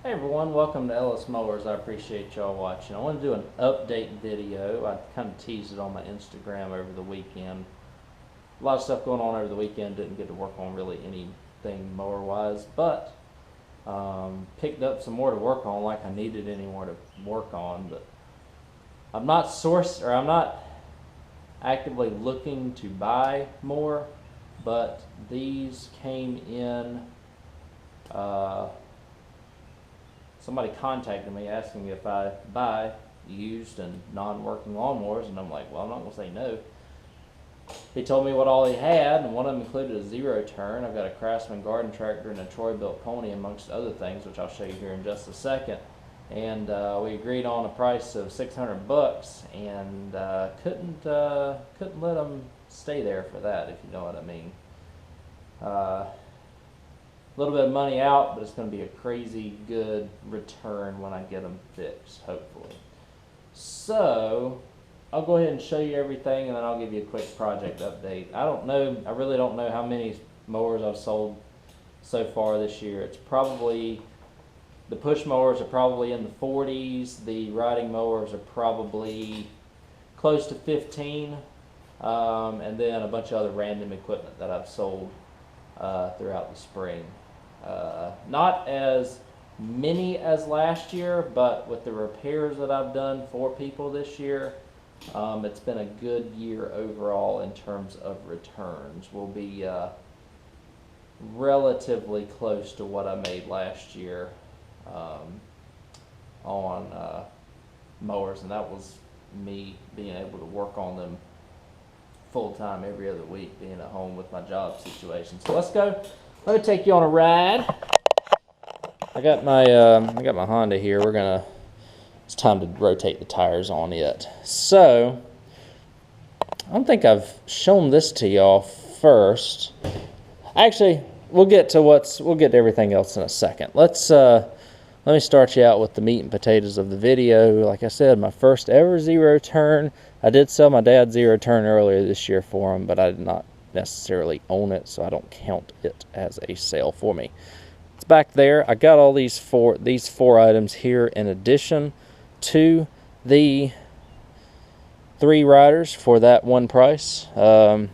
Hey everyone, welcome to Ellis Mowers. I appreciate y'all watching. I want to do an update video. I kind of teased it on my Instagram over the weekend. A lot of stuff going on over the weekend. Didn't get to work on really anything mower wise, but picked up some more to work on like I needed any more to work on. But I'm not actively looking to buy more, but these came in. Somebody contacted me asking me if I buy used and non-working lawnmowers, and I'm like, well, I'm not gonna say no. He told me what all he had, and one of them included a zero turn. I've got a Craftsman garden tractor and a Troy-Bilt pony, amongst other things, which I'll show you here in just a second. And we agreed on a price of $600, and couldn't let them stay there for that, if you know what I mean. A little bit of money out, but it's going to be a crazy good return when I get them fixed, hopefully. So I'll go ahead and show you everything, and then I'll give you a quick project update. I really don't know how many mowers I've sold so far this year. It's probably, the push mowers are probably in the 40s. The riding mowers are probably close to 15. And then a bunch of other random equipment that I've sold throughout the spring. Not as many as last year, but with the repairs that I've done for people this year, it's been a good year overall in terms of returns. We'll be relatively close to what I made last year on mowers, and that was me being able to work on them full time every other week, being at home with my job situation. So let's go. Let me take you on a ride. I got my Honda here. It's time to rotate the tires on it. So I don't think I've shown this to y'all first. Actually, we'll get to everything else in a second. Let me start you out with the meat and potatoes of the video. Like I said, my first ever zero turn. I did sell my dad's zero turn earlier this year for him, but I did not necessarily own it, so I don't count it as a sale for me. It's back there. I got all these four items here in addition to the 3 riders for that one price. Real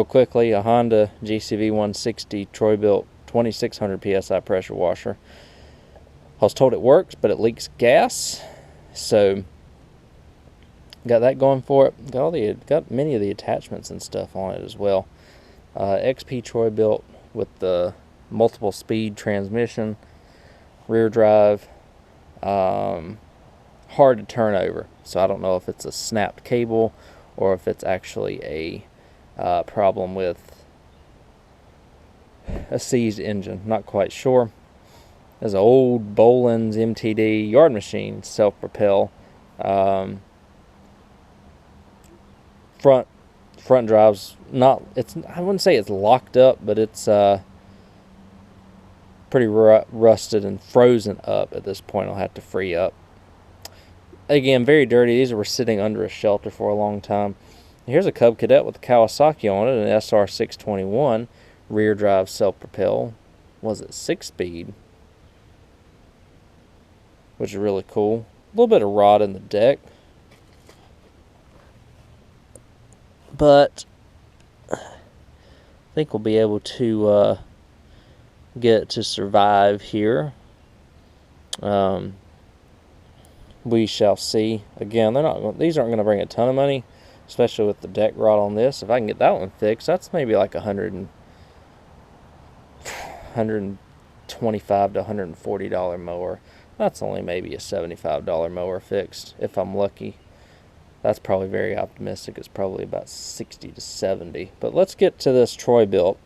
quickly, a Honda GCV 160 Troy-Bilt 2600 PSI pressure washer. I was told it works, but it leaks gas, so got that going for it. Got many of the attachments and stuff on it as well. XP Troy-Bilt with the multiple speed transmission, rear drive, hard to turn over. So I don't know if it's a snapped cable or if it's actually a problem with a seized engine. Not quite sure. There's an old Boland's MTD yard machine, self-propel. Front drive's not, I wouldn't say it's locked up, but it's pretty rusted and frozen up at this point. I'll have to free up. Again, very dirty. These were sitting under a shelter for a long time. Here's a Cub Cadet with a Kawasaki on it, an SR621 rear drive self-propel. Was it 6-speed? Which is really cool. A little bit of rot in the deck, but I think we'll be able to get it to survive here. We shall see. Again, these aren't going to bring a ton of money, especially with the deck rot on this. If I can get that one fixed, that's maybe like $125 to $140 mower. That's only maybe a $75 mower fixed, if I'm lucky. That's probably very optimistic. It's probably about 60 to 70. But let's get to this Troy-Bilt.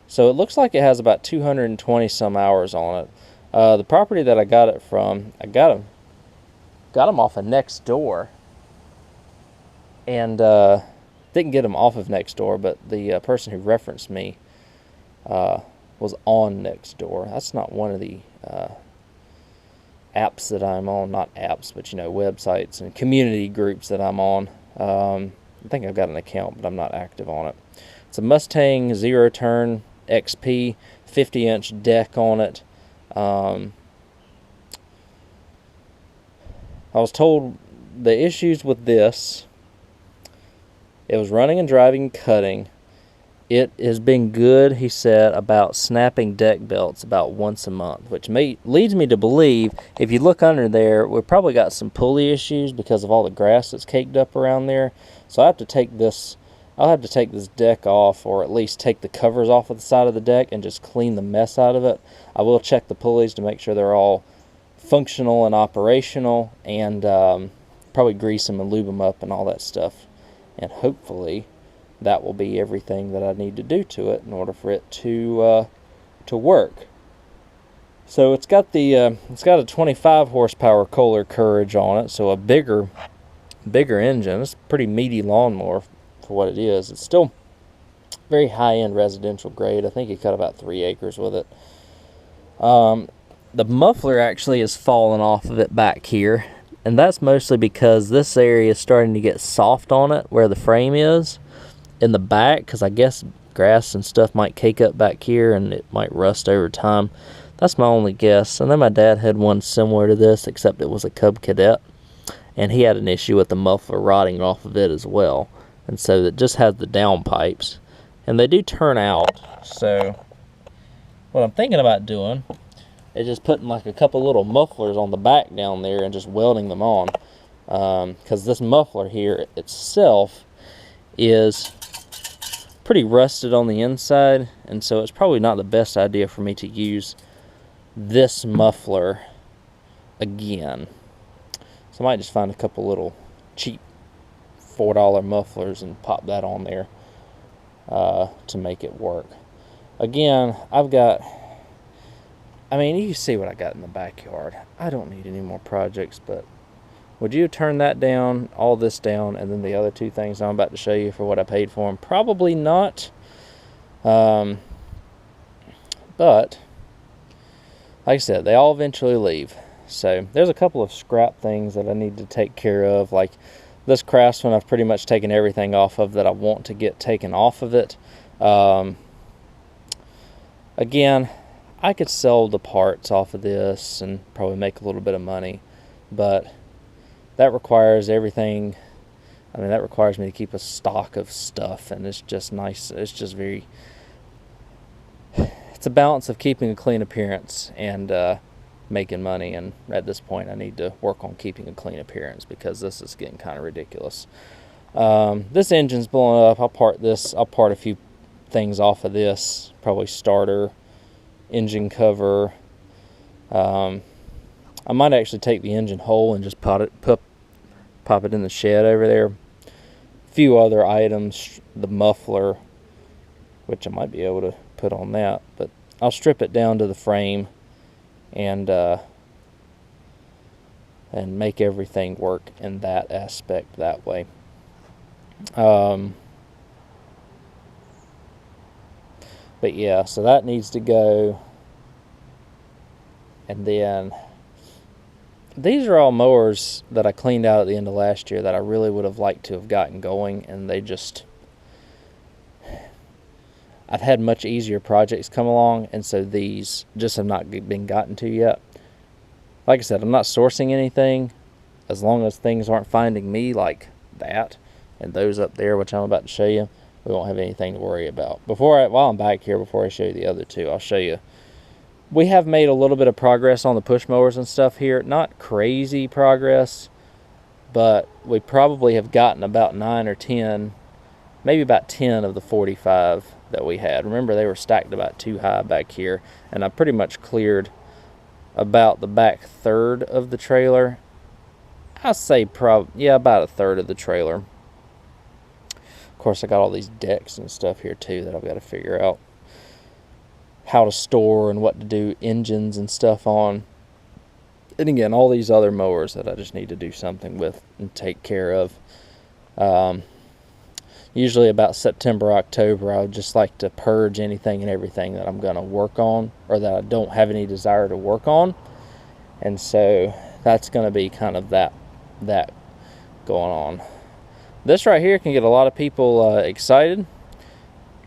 So it looks like it has about 220 some hours on it. The property that I got it from, I got them off of Next Door, and didn't get them off of Next Door, but the person who referenced me was on Next Door. That's not one of the apps that I'm on, not apps, but websites and community groups that I'm on. I think I've got an account, but I'm not active on it. It's a Mustang zero turn XP, 50-inch deck on it. I was told the issues with this, it was running and driving, cutting. It has been good, he said, about snapping deck belts about once a month, which leads me to believe, if you look under there, we've probably got some pulley issues because of all the grass that's caked up around there. So I'll have to take this deck off, or at least take the covers off of the side of the deck and just clean the mess out of it. I will check the pulleys to make sure they're all functional and operational, and probably grease them and lube them up and all that stuff. And hopefully that will be everything that I need to do to it in order for it to work. So it's got a 25 horsepower Kohler Courage on it, so a bigger engine. It's a pretty meaty lawnmower for what it is. It's still very high-end residential grade. I think he cut about 3 acres with it. The muffler actually has fallen off of it back here, and that's mostly because this area is starting to get soft on it where the frame is in the back, because I guess grass and stuff might cake up back here and it might rust over time. That's my only guess. And then my dad had one similar to this, except it was a Cub Cadet, and he had an issue with the muffler rotting off of it as well. And so it just has the downpipes, and they do turn out. So what I'm thinking about doing is just putting like a couple little mufflers on the back down there and just welding them on, because this muffler here itself is pretty rusted on the inside, and so it's probably not the best idea for me to use this muffler again. So I might just find a couple little cheap $4 mufflers and pop that on there to make it work. Again, I mean, you see what I got in the backyard. I don't need any more projects, but would you turn that down, all this down, and then the other two things I'm about to show you for what I paid for them? Probably not. But, like I said, they all eventually leave. So there's a couple of scrap things that I need to take care of. Like this Craftsman, I've pretty much taken everything off of that I want to get taken off of it. Again, I could sell the parts off of this and probably make a little bit of money, but that requires everything. I mean, that requires me to keep a stock of stuff, and it's just nice. It's just very, it's a balance of keeping a clean appearance and making money, and at this point I need to work on keeping a clean appearance because this is getting kind of ridiculous. This engine's blowing up. I'll part a few things off of this, probably starter, engine cover. I might actually take the engine whole and just pop it in the shed over there. A few other items, the muffler, which I might be able to put on that, but I'll strip it down to the frame and make everything work in that aspect that way. But yeah, so that needs to go. And then these are all mowers that I cleaned out at the end of last year that I really would have liked to have gotten going, and they just, I've had much easier projects come along, and so these just have not been gotten to yet. Like I said, I'm not sourcing anything as long as things aren't finding me, like that and those up there, which I'm about to show you. We won't have anything to worry about. While I'm back here, before I show you the other two, I'll show you. We have made a little bit of progress on the push mowers and stuff here. Not crazy progress, but we probably have gotten about 9 or 10, maybe about 10 of the 45 that we had. Remember, they were stacked about too high back here, and I pretty much cleared about the back third of the trailer. I'll say about a third of the trailer. Of course, I got all these decks and stuff here too that I've got to figure out how to store and what to do engines and stuff on. And again, all these other mowers that I just need to do something with and take care of. Usually about September, October, I would just like to purge anything and everything that I'm going to work on or that I don't have any desire to work on. And so that's going to be kind of that going on. This right here can get a lot of people excited.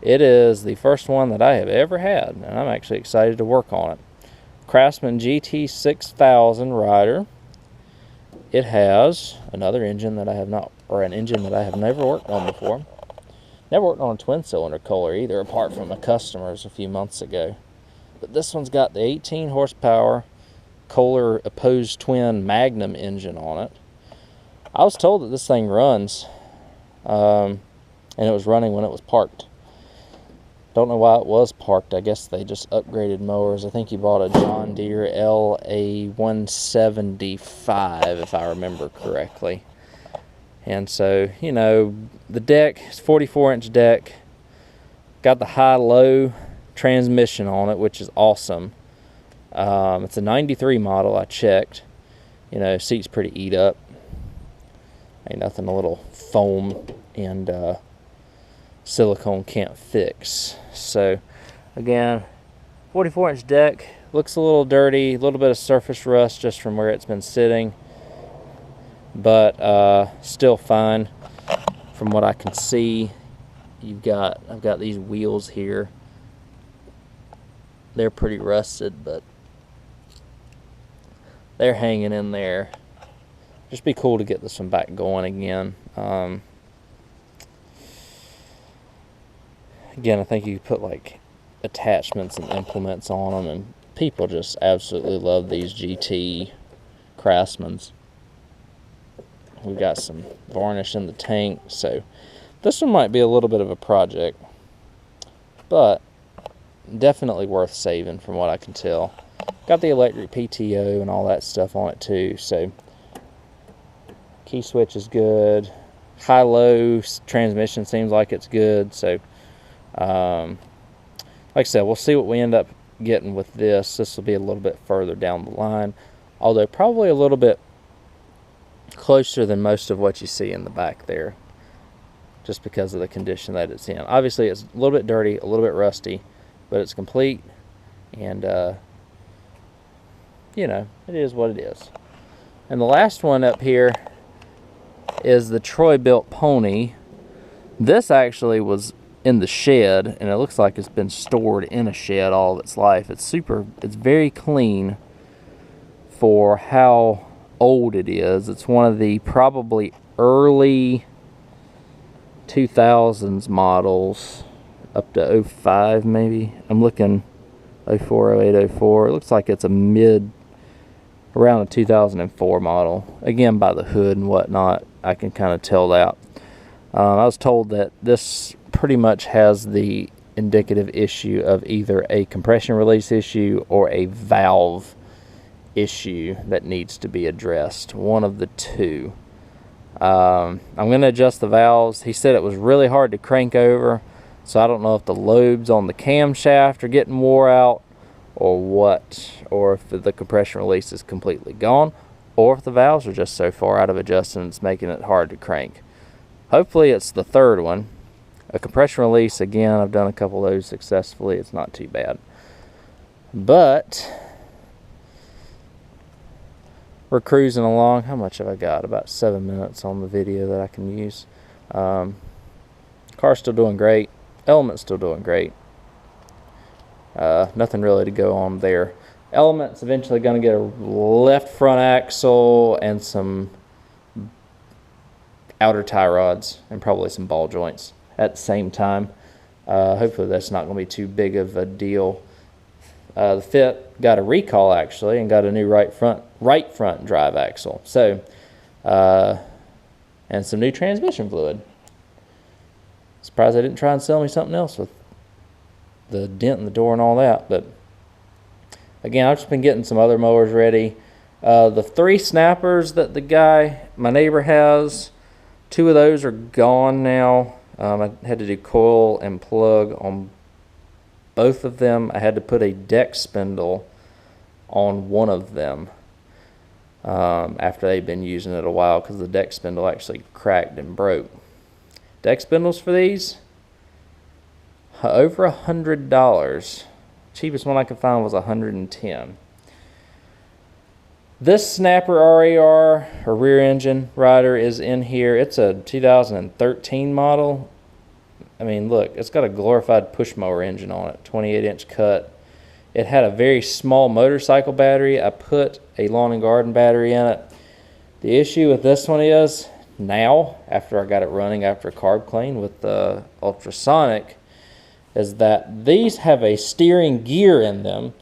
It is the first one that I have ever had, and I'm actually excited to work on it. Craftsman GT 6000 rider. it has another engine that I have not, or an engine that I have never worked on before. Never worked on a twin cylinder Kohler either, apart from a customer's a few months ago. But this one's got the 18 horsepower Kohler opposed twin Magnum engine on it. I was told that this thing runs, and it was running when it was parked. Don't know why it was parked. I guess they just upgraded mowers. I think he bought a John Deere LA175, if I remember correctly. And so, you know, the deck is 44-inch deck. Got the high-low transmission on it, which is awesome. It's a 93 model, I checked. You know, seat's pretty eat up. Ain't nothing a little foam and silicone can't fix. So again, 44-inch deck, looks a little dirty, a little bit of surface rust just from where it's been sitting, but still fine from what I can see. I've got these wheels here. They're pretty rusted, but they're hanging in there. Just be cool to get this one back going again. Again, I think you could put like attachments and implements on them, and people just absolutely love these GT Craftsmans. We've got some varnish in the tank, so this one might be a little bit of a project, but definitely worth saving from what I can tell. Got the electric PTO and all that stuff on it too, so key switch is good. High-low transmission seems like it's good, so like I said, we'll see what we end up getting with this. This will be a little bit further down the line, although probably a little bit closer than most of what you see in the back there, just because of the condition that it's in. Obviously, it's a little bit dirty, a little bit rusty, but it's complete, and you know, it is what it is. And the last one up here is the Troy-built Pony. This actually was in the shed, and it looks like it's been stored in a shed all of its life. It's very clean for how old it is. It's one of the probably early 2000s models, up to 05 maybe. I'm looking 04, 08, 04. It looks like it's around a 2004 model. Again, by the hood and whatnot, I can kind of tell that. I was told that this pretty much has the indicative issue of either a compression release issue or a valve issue that needs to be addressed. One of the two. I'm going to adjust the valves. He said it was really hard to crank over, so I don't know if the lobes on the camshaft are getting wore out or what, or if the compression release is completely gone, or if the valves are just so far out of adjustment it's making it hard to crank. Hopefully it's the third one. A compression release, again, I've done a couple of those successfully. It's not too bad. But we're cruising along. How much have I got? About 7 minutes on the video that I can use. Car's still doing great. Element's still doing great. Nothing really to go on there. Element's eventually going to get a left front axle and some outer tie rods and probably some ball joints at the same time. Hopefully that's not going to be too big of a deal. The Fit got a recall actually and got a new right front drive axle. So and some new transmission fluid. Surprised they didn't try and sell me something else with the dent in the door and all that. But again, I've just been getting some other mowers ready. The 3 snappers that my neighbor has, 2 of those are gone now. I had to do coil and plug on both of them. I had to put a deck spindle on one of them after they'd been using it a while, because the deck spindle actually cracked and broke. Deck spindles for these, over $100. Cheapest one I could find was $110. This snapper RAR, or rear engine rider, is in here. It's a 2013 model. I mean, look, it's got a glorified push mower engine on it, 28-inch cut. It had a very small motorcycle battery. I put a lawn and garden battery in it. The issue with this one is now, after I got it running after a carb clean with the ultrasonic, is that these have a steering gear in them,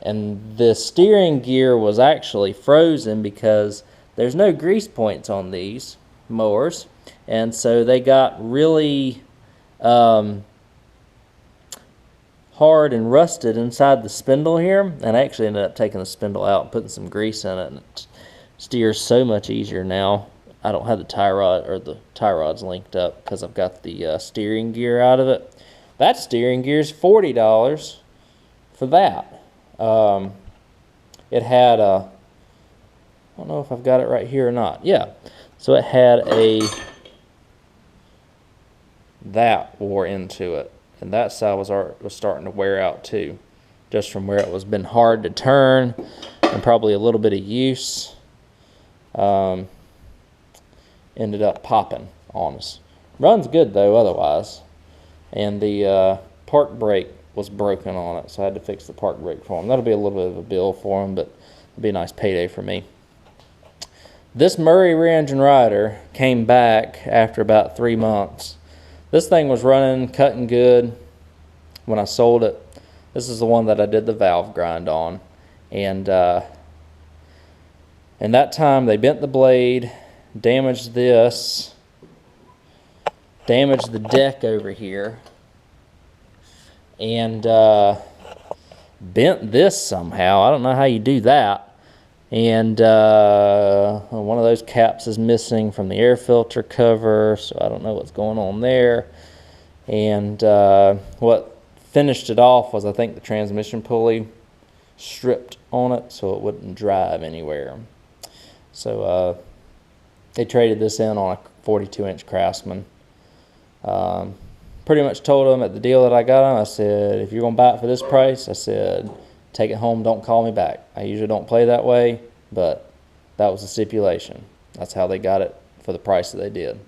and the steering gear was actually frozen because there's no grease points on these mowers, and so they got really hard and rusted inside the spindle here, and I actually ended up taking the spindle out and putting some grease in it, and it steers so much easier now. I don't have the tie rod, or the tie rod's linked up because I've got the steering gear out of it. That steering gear is $40 for that. It had a, I don't know if I've got it right here or not. Yeah, so it had that wore into it, and that side was starting to wear out too, just from where it was been hard to turn and probably a little bit of use. Ended up popping on us. Runs good though otherwise, and the park brake was broken on it, so I had to fix the park brake for them. That'll be a little bit of a bill for them, but it'll be a nice payday for me. This Murray rear engine rider came back after about 3 months. This thing was running, cutting good when I sold it. This is the one that I did the valve grind on, and in that time they bent the blade, damaged this, damaged the deck over here, and bent this somehow. I don't know how you do that. And one of those caps is missing from the air filter cover, so I don't know what's going on there. And what finished it off was, I think, the transmission pulley stripped on it so it wouldn't drive anywhere. So they traded this in on a 42-inch Craftsman. Pretty much told them at the deal that I got them, I said, if you're going to buy it for this price, I said, take it home, don't call me back. I usually don't play that way, but that was the stipulation. That's how they got it for the price that they did.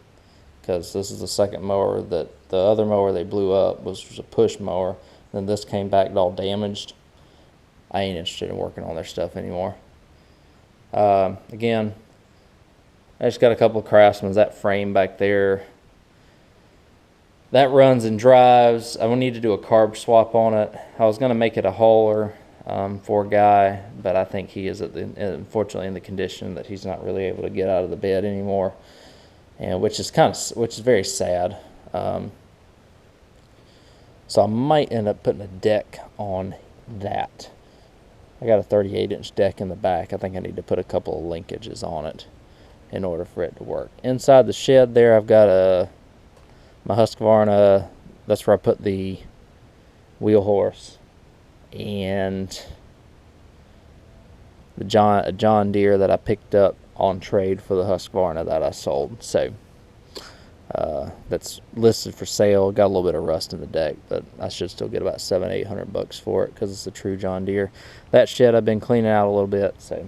Because this is the second mower that, the other mower they blew up was a push mower. Then this came back all damaged. I ain't interested in working on their stuff anymore. Again, I just got a couple of Craftsmans. That frame back there, that runs and drives. I will need to do a carb swap on it. I was going to make it a hauler for a guy, but I think he is unfortunately in the condition that he's not really able to get out of the bed anymore, and which is very sad. So I might end up putting a deck on that. I got a 38-inch deck in the back. I think I need to put a couple of linkages on it in order for it to work. Inside the shed there, I've got my Husqvarna. That's where I put the wheel horse and the John Deere that I picked up on trade for the Husqvarna that I sold. So that's listed for sale. Got a little bit of rust in the deck, but I should still get about $700-800 for it because it's a true John Deere. That shed I've been cleaning out a little bit, so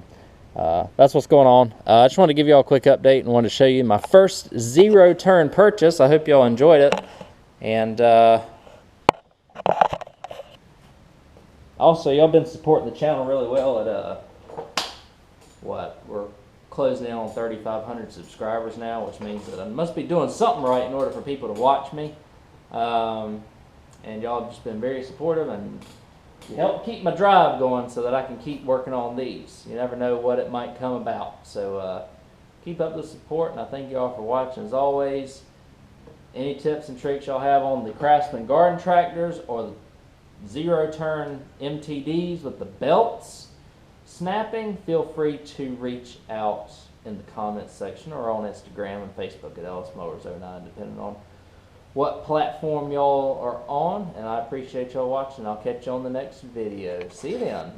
that's what's going on. I just wanted to give you all a quick update and wanted to show you my first zero-turn purchase. I hope y'all enjoyed it. And also, y'all been supporting the channel really well at we're closing in on 3,500 subscribers now, which means that I must be doing something right in order for people to watch me. And y'all have just been very supportive, and you help keep my drive going so that I can keep working on these. You never know what it might come about. So keep up the support, and I thank y'all for watching as always. Any tips and tricks y'all have on the Craftsman garden tractors or the zero-turn MTDs with the belts snapping, feel free to reach out in the comments section or on Instagram and Facebook at Ellis Mowers 09, depending on what platform y'all are on. And I appreciate y'all watching. I'll catch you on the next video. See you then.